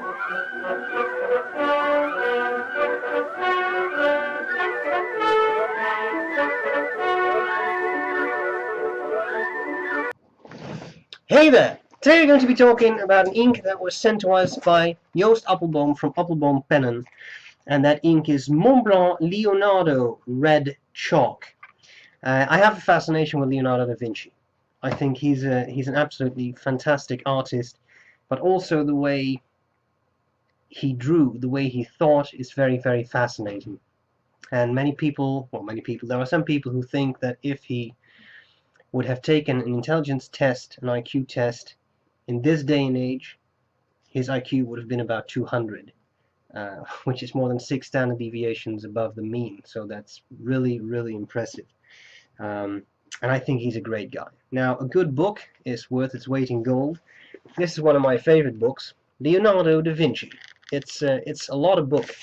Hey there! Today we're going to be talking about an ink that was sent to us by Joost Appelboom from Appelboom Pennen, and that ink is Montblanc Leonardo Red Chalk. I have a fascination with Leonardo da Vinci. I think he's an absolutely fantastic artist, but also the way he drew, the way he thought is very, very fascinating. And many people, there are some people who think that if he would have taken an intelligence test, an IQ test, in this day and age, his IQ would have been about 200, which is more than 6 standard deviations above the mean. So that's really, really impressive. And I think he's a great guy. Now, a good book is worth its weight in gold. This is one of my favorite books, Leonardo da Vinci. It's a lot of book,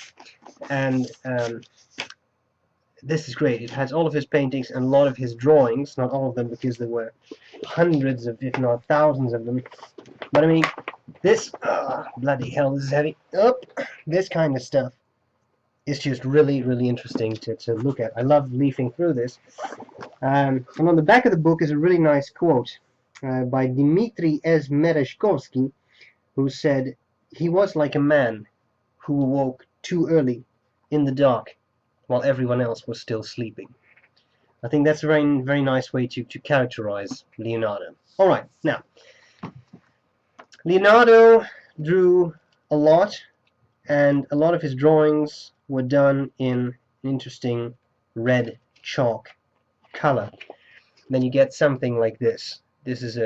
and this is great. It has all of his paintings and a lot of his drawings, not all of them because there were hundreds of, if not thousands of them. But I mean, this, bloody hell, this is heavy. This kind of stuff is just really, really interesting to look at. I love leafing through this. And on the back of the book is a really nice quote by Dmitry S. Merezhkovsky, who said, "He was like a man who awoke too early in the dark while everyone else was still sleeping." I think that's a very, very nice way to characterize Leonardo. Alright, now, Leonardo drew a lot, and a lot of his drawings were done in interesting red chalk color. Then you get something like this. This is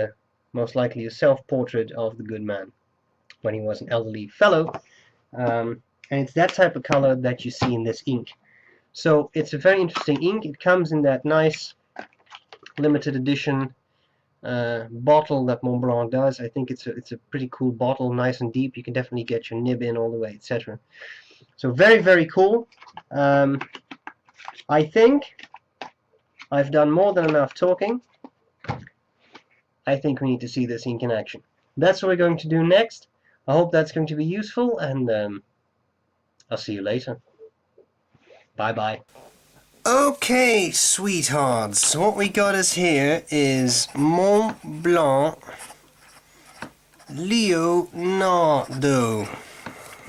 most likely a self-portrait of the good man when he was an elderly fellow, and it's that type of color that you see in this ink. So it's a very interesting ink. It comes in that nice limited edition bottle that Montblanc does. I think it's a pretty cool bottle, nice and deep. You can definitely get your nib in all the way, etc. So very, very cool. I think I've done more than enough talking. I think we need to see this ink in action. That's what we're going to do next. I hope that's going to be useful, and I'll see you later. Bye-bye. Okay, sweethearts, what we got us here is Montblanc Leonardo.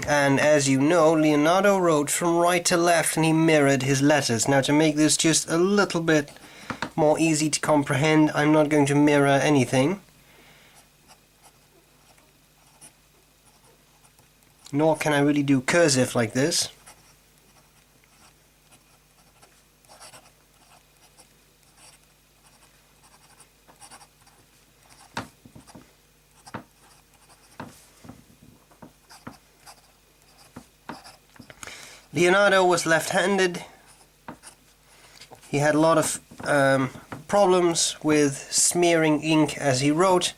And as you know, Leonardo wrote from right to left and he mirrored his letters. Now, to make this just a little bit more easy to comprehend, I'm not going to mirror anything. Nor can I really do cursive like this. Leonardo was left-handed. He had a lot of problems with smearing ink as he wrote,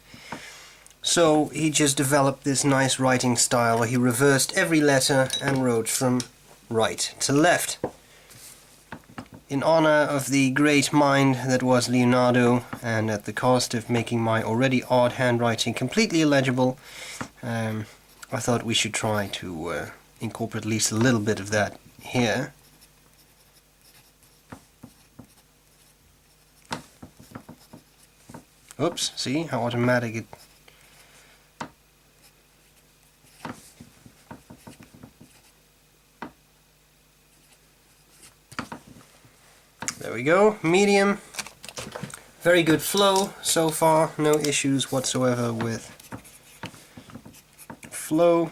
so he just developed this nice writing style where he reversed every letter and wrote from right to left. In honor of the great mind that was Leonardo, and at the cost of making my already odd handwriting completely illegible, I thought we should try to incorporate at least a little bit of that here. Oops, see how automatic it... There we go, medium. Very good flow so far, no issues whatsoever with flow.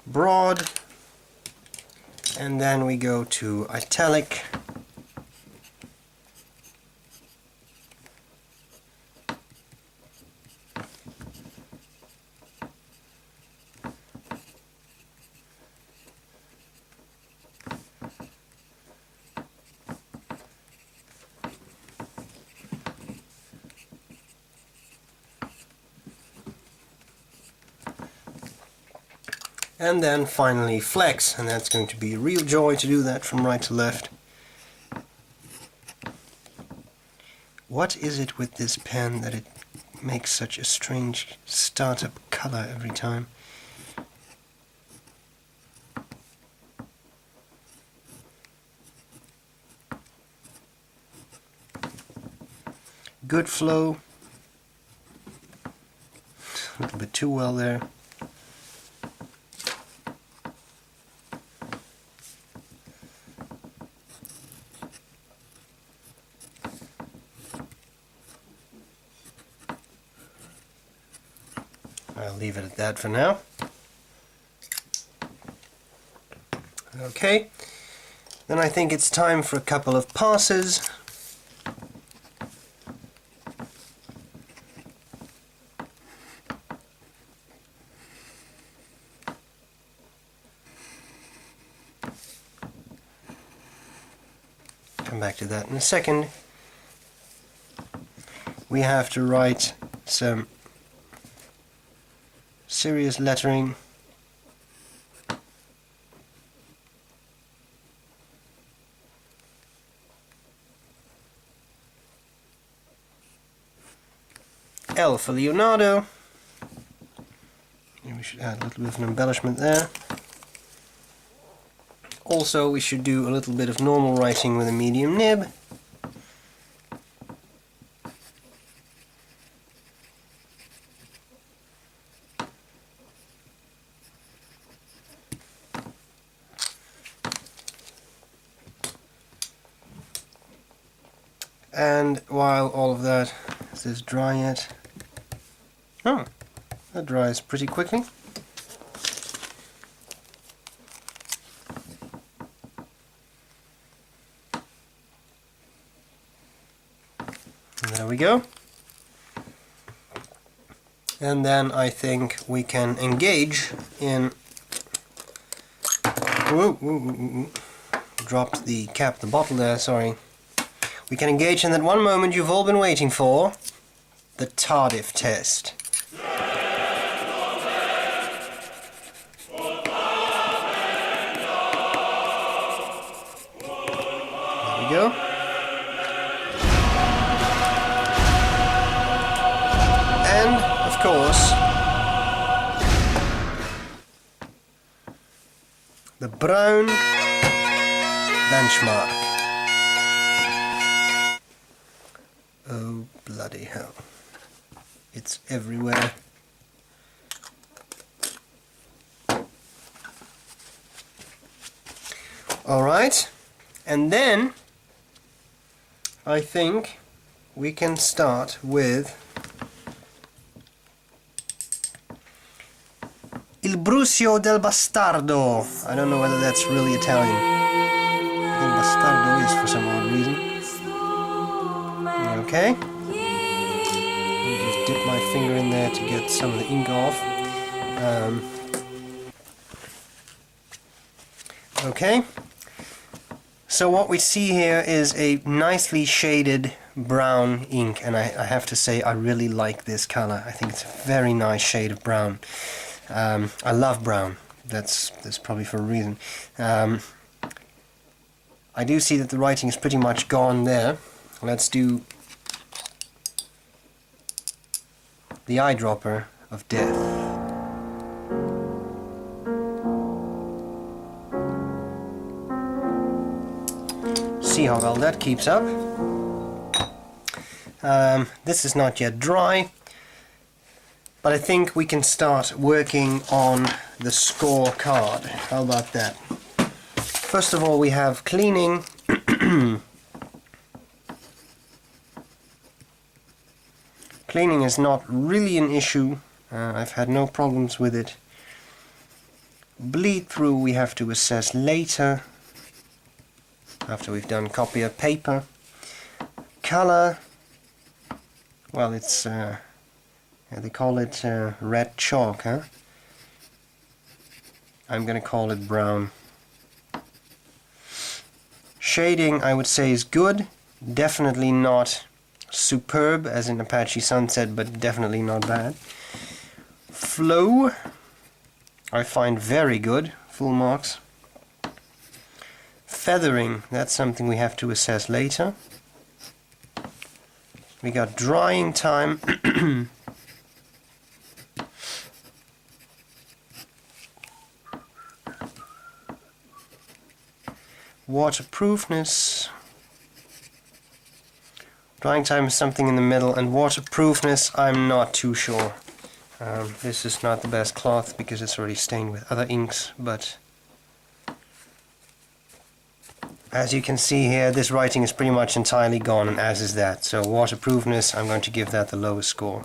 Broad, and then we go to italic. And then finally flex, and that's going to be a real joy to do that from right to left. What is it with this pen that it makes such a strange startup color every time? Good flow. A little bit too well there. I'll leave it at that for now. Okay, then I think it's time for a couple of passes. Come back to that in a second. We have to write some serious lettering. L for Leonardo. And we should add a little bit of an embellishment there. Also, we should do a little bit of normal writing with a medium nib. And while all of that is dry yet, oh, that dries pretty quickly. And there we go. And then I think we can engage in... Dropped the cap of the bottle there, sorry. We can engage in that one moment you've all been waiting for, the Tardif test. There we go. And, of course, the Brown benchmark. Oh, bloody hell. It's everywhere. Alright, and then I think we can start with Il Brusio del Bastardo. I don't know whether that's really Italian. I think Bastardo is for some odd reason. Okay. Let me just dip my finger in there to get some of the ink off. Okay. So what we see here is a nicely shaded brown ink, and I have to say I really like this color. I think it's a very nice shade of brown. I love brown. That's probably for a reason. I do see that the writing is pretty much gone there. Let's do the eyedropper of death. See how well that keeps up. This is not yet dry, but I think we can start working on the score card. How about that? First of all, we have cleaning. Cleaning is not really an issue. I've had no problems with it. Bleed through we have to assess later, after we've done copy of paper. Color, well, it's they call it red chalk, huh? I'm gonna call it brown. Shading, I would say, is good. Definitely not superb as in Apache Sunset, but definitely not bad. Flow, I find very good, full marks. Feathering, that's something we have to assess later. We got drying time. Waterproofness. Drying time is something in the middle, and waterproofness, I'm not too sure. This is not the best cloth because it's already stained with other inks, but as you can see here, this writing is pretty much entirely gone, and as is that. So waterproofness, I'm going to give that the lowest score.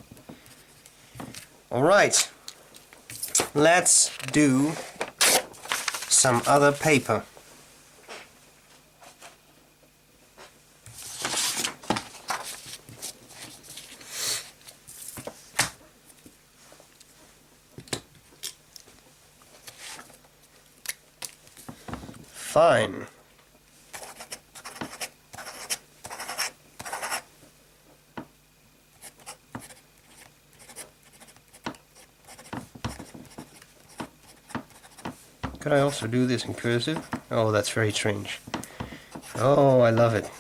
Alright, let's do some other paper. Fine. Could I also do this in cursive? Oh, that's very strange. Oh, I love it.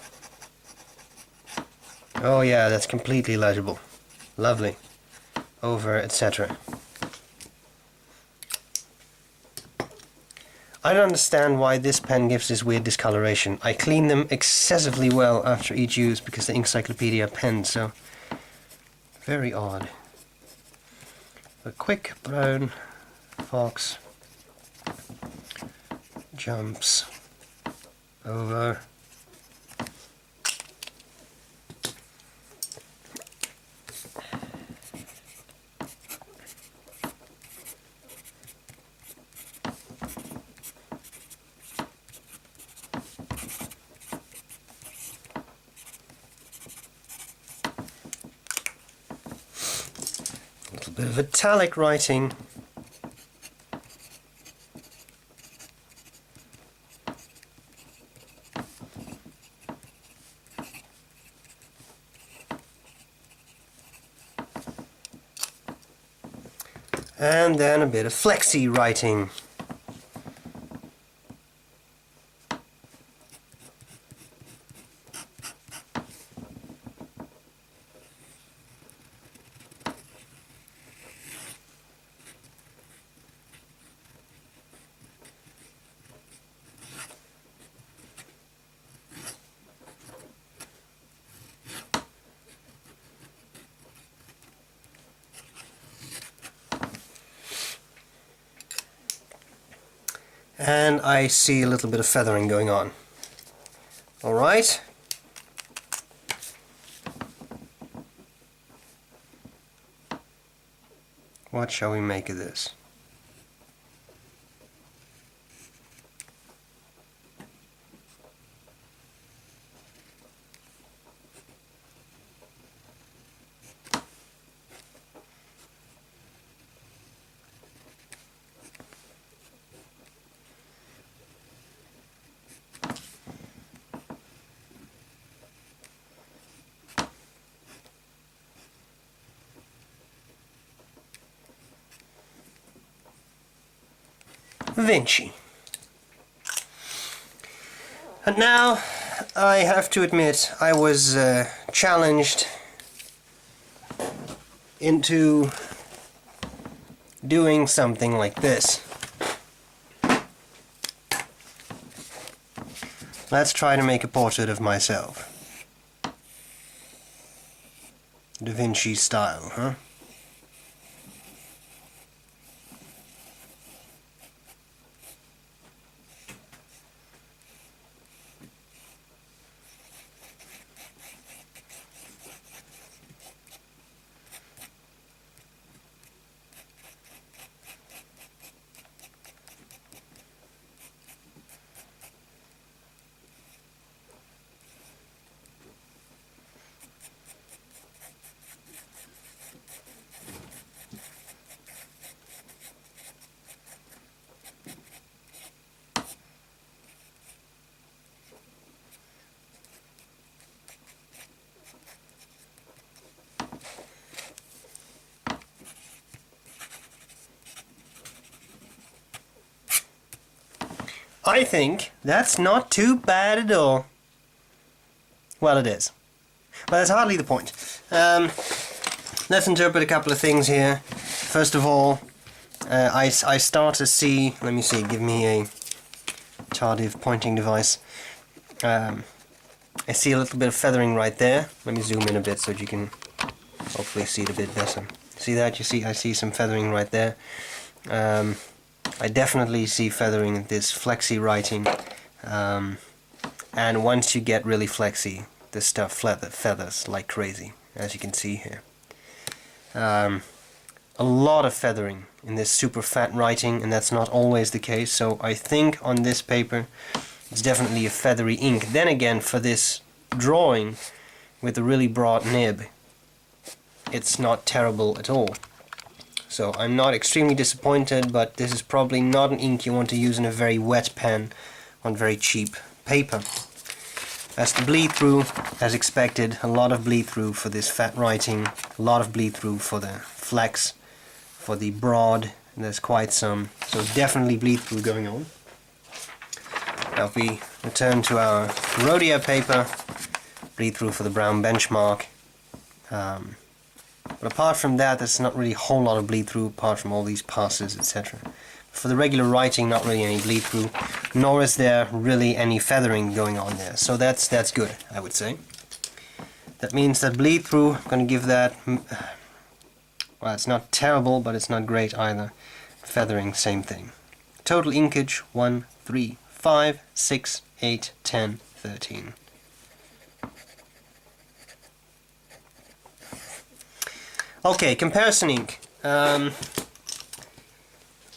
Oh yeah, that's completely legible. Lovely. Over, etc. I don't understand why this pen gives this weird discoloration. I clean them excessively well after each use because the Inkcyclopedia pen, so very odd. A quick brown fox jumps over. A little bit of italic writing. And then a bit of flexi writing. And I see a little bit of feathering going on. Alright. What shall we make of this? Vinci. And now, I have to admit, I was challenged into doing something like this. Let's try to make a portrait of myself. Da Vinci style, huh? I think that's not too bad at all. Well, it is. But that's hardly the point. Let's interpret a couple of things here. First of all, I start to see... Let me see, give me a tardive pointing device. I see a little bit of feathering right there. Let me zoom in a bit so that you can hopefully see it a bit better. See that? You see, I see some feathering right there. I definitely see feathering in this flexy writing. And once you get really flexy, this stuff feathers like crazy, as you can see here. A lot of feathering in this super fat writing, and that's not always the case. So I think on this paper it's definitely a feathery ink. Then again, for this drawing with a really broad nib, it's not terrible at all. So I'm not extremely disappointed, but this is probably not an ink you want to use in a very wet pen on very cheap paper. As the bleed through, as expected, a lot of bleed through for this fat writing, a lot of bleed through for the flex, for the broad, and there's quite some, so definitely bleed through going on. Now if we return to our Rhodia paper, bleed through for the brown benchmark. But apart from that, there's not really a whole lot of bleed through apart from all these passes, etc. For the regular writing, not really any bleed through, nor is there really any feathering going on there. So that's good, I would say. That means that bleed through, I'm going to give that, well, it's not terrible, but it's not great either. Feathering, same thing. Total inkage, 1, 3, 5, 6, 8, 10, 13. Okay, comparison ink.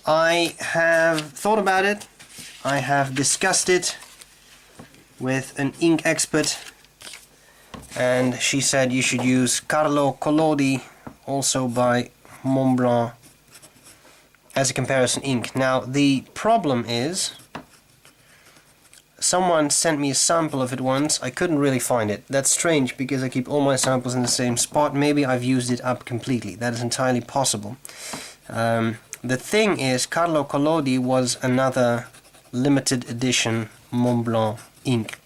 I have thought about it. I have discussed it with an ink expert, and she said you should use Carlo Collodi, also by Montblanc, as a comparison ink. Now the problem is, someone sent me a sample of it once. I couldn't really find it. That's strange because I keep all my samples in the same spot. Maybe I've used it up completely. That is entirely possible. The thing is, Carlo Collodi was another limited edition Montblanc ink.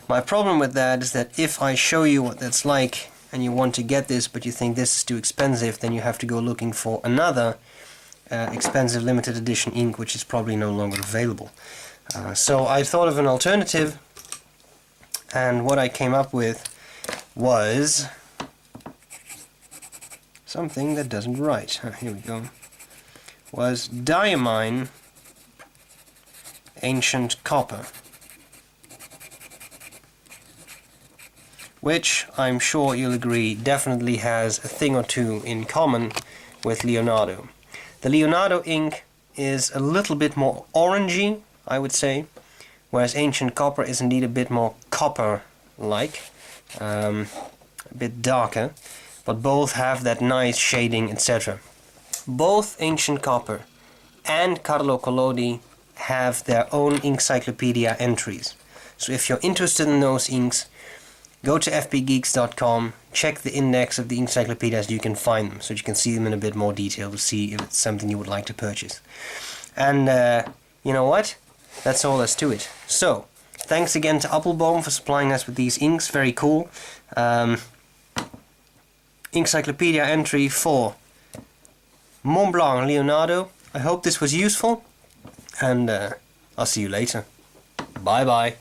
My problem with that is that if I show you what that's like and you want to get this but you think this is too expensive, then you have to go looking for another expensive limited edition ink which is probably no longer available. So I thought of an alternative, and what I came up with was something that doesn't write. Here we go. Was diamine ancient copper, which I'm sure you'll agree definitely has a thing or two in common with Leonardo. The Leonardo ink is a little bit more orangey, I would say, whereas ancient copper is indeed a bit more copper-like, a bit darker, but both have that nice shading, etc. Both ancient copper and Carlo Collodi have their own Inkcyclopedia entries. So if you're interested in those inks, go to fbgeeks.com, check the index of the encyclopedias, you can find them, so you can see them in a bit more detail to see if it's something you would like to purchase. And you know what? That's all there's to it. So, thanks again to Appelboom for supplying us with these inks, very cool. Inkcyclopedia entry for Montblanc Leonardo. I hope this was useful, and I'll see you later. Bye bye.